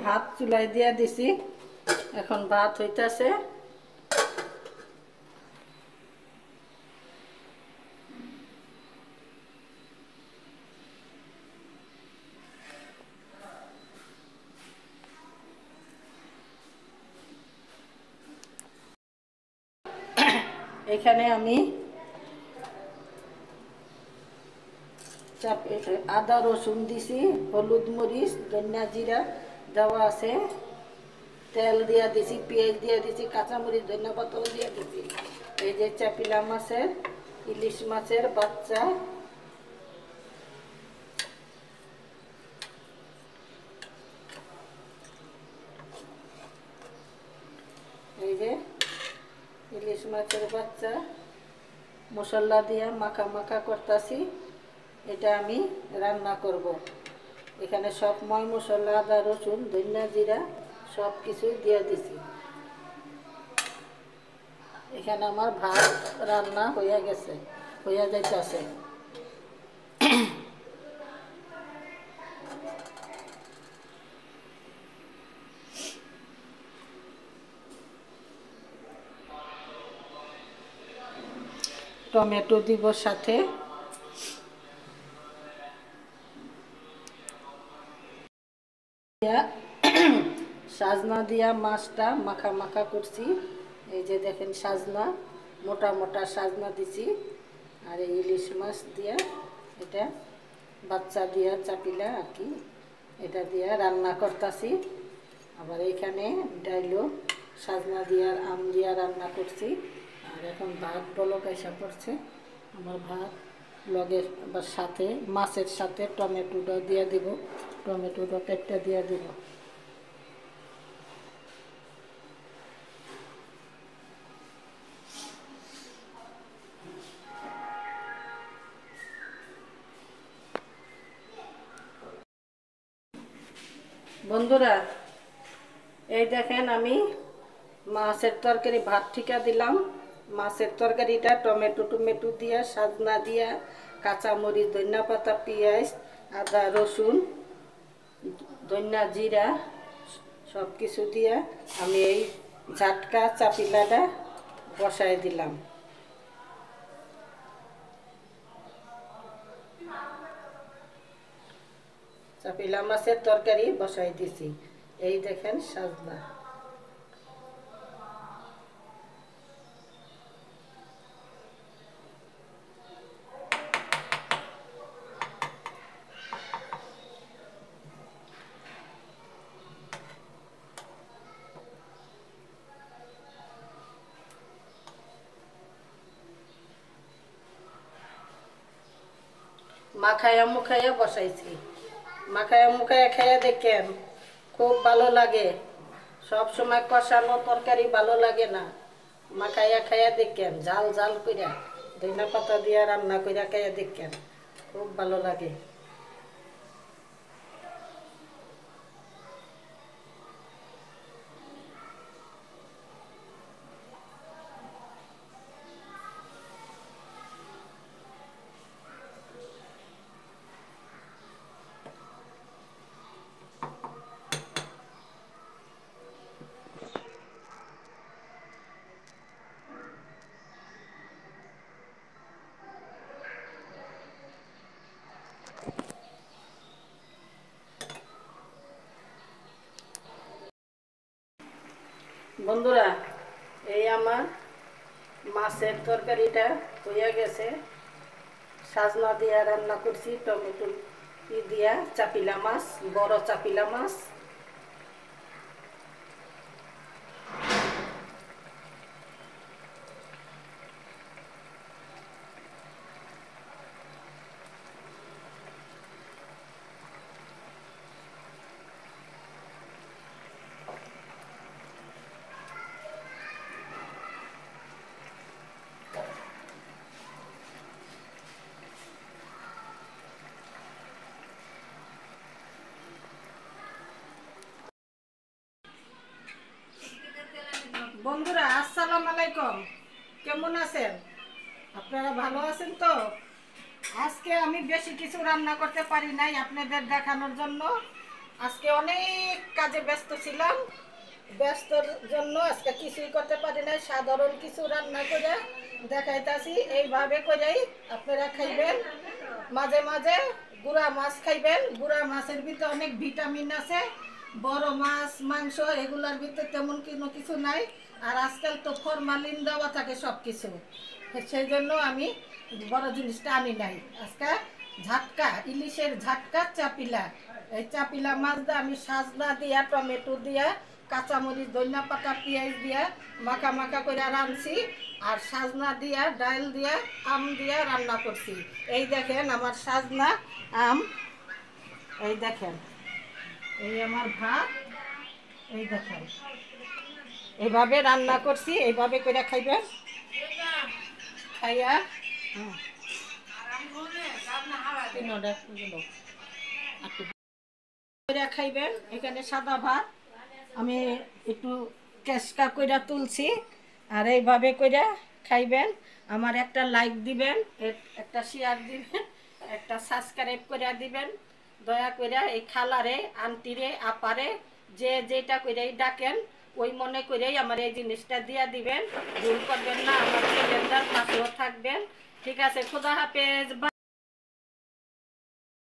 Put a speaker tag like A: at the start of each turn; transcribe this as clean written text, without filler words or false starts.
A: ভাত চুলাই দিয়া দিছি, এখন ভাত হইতাছে। এখানে আমি আদা রসুন দিছি, হলুদ মরিচ ধনিয়া জিরা দেওয়া আছে, তেল দিয়া দিছি, পেঁয়াজ দিয়া দিছি, কাঁচামরিচ ধনিয়া পাতা দিয়া দিছি। এই যে চাপিলা মাছের, ইলিশ মাছের বাচ্চা, এই যে ইলিশ মাছের বাচ্চা মশলা দিয়া মাখা মাখা করতেছি। এটা আমি রান্না করব। এখানে সব ময় মশলা আদা রসুন ধনিয়া জিরা সব কিছু দিয়ে দিছি। এখানে আমার ভাত রান্না হয়ে গেছে, হয়ে যাইতেছে। টমেটো দিব সাথে, সাজনা দিয়া মাছটা মাখা মাখা করছি। এই যে দেখেন সাজনা, মোটা মোটা সাজনা দিছি। আর এই ইলিশ মাছ দিয়া, এটা বাচ্চা দিয়া চাপিলা আর কি, এটা দিয়া রান্না করতেছি। আবার এখানে ডাইলও সাজনা দিয়া আম দিয়া রান্না করছি। আর এখন ভাত বলক আইসা পড়ছে, আমার ভাত লগে আবার সাথে মাছের সাথে টমেটোটা দিয়ে দিব, টমেটোটা কেটে দিয়ে দিব। বন্ধুরা এই দেখেন আমি মাছের তরকারি ভাত ঠিকা দিলাম। মাছের তরকারিটা টমেটো দিয়া সাজনা দিয়া কাঁচামরিচ ধনিয়া পাতা পেঁয়াজ আদা রসুন ধনিয়া জিরা সব কিছু দিয়া আমি এই ঝাটকা চাপিলাটা বসাই দিলাম। চাপিলা মাছের তরকারি বসাই দিছি। এই দেখেন সাজনা, মাখায়া মুখায়া বসাইছি। মাখায়া মুখায়া খাইয়া দেখেন খুব ভালো লাগে। সব সময় কষানো তরকারি ভালো লাগে না, মাখায়া খাইয়া দেখেন ঝাল ঝাল কইরা ধনিয়া পাতা দিয়া রান্না কইরা খাইয়া দেখেন খুব ভালো লাগে। বন্ধুরা এই আমার মাছের তরকারিটা হয়ে গেছে। সাজনা দিয়া রান্না করছি, টমেটো দিয়া চাপিলা মাছ, বড় চাপিলা মাছ। বন্ধুরা আসসালামু আলাইকুম, কেমন আছেন আপনারা? ভালো আছেন তো? আজকে আমি বেশি কিছু রান্না করতে পারি নাই আপনাদের দেখানোর জন্য, আজকে অনেক কাজে ব্যস্ত ছিলাম, ব্যস্তর জন্য আজকে কিছুই করতে পারি না। সাধারণ কিছু রান্না করে দেখাইতাছি, এইভাবে করেই আপনারা খাইবেন। মাঝে মাঝে গুড়া মাছ খাইবেন, গুড়া মাছের ভিতরে অনেক ভিটামিন আছে। বড় মাছ মাংস এগুলোর ভিতরে তেমন কোনো কিছু নাই। আর আজকাল তো ফরমালিন দেওয়া থাকে সব কিছু, সেই জন্য আমি বড় জিনিসটা আনি নাই। আজকে ঝাটকা, ইলিশের ঝাটকা চাপিলা, এই চাপিলা মাছটা আমি সাজনা দিয়া, টমেটো দিয়া, কাঁচামরিচ, ধনিয়া পাতা, পেঁয়াজ দিয়া মাখা মাখা করে রাঁধছি। আর সাজনা দিয়া, ডাল দিয়া, আম দিয়া রান্না করছি। এই দেখেন আমার সাজনা, আম, এই দেখেন, এই আমার ভাত, এই দেখেন এইভাবে রান্না করছি। এইভাবে করে খাইবেন, খাইয়া খাইবেন। এখানে সাদা ভাত আমি একটু কেসকা কইরা তুলছি। আর এইভাবে কইরা খাইবেন। আমার একটা লাইক দিবেন, একটা শেয়ার দিবেন, একটা সাবস্ক্রাইব করে দিবেন। দয়া করে এই খালারে, আন্টিরে, আপারে, যে যেটা কইরাই ডাকেন ওই মনে করেই আমার এই জিনিসটা দিয়া দিবেন। ভুল করবেন না, আমার চ্যানেলটার পাশেও থাকবেন। ঠিক আছে, খোদা হাফেজ।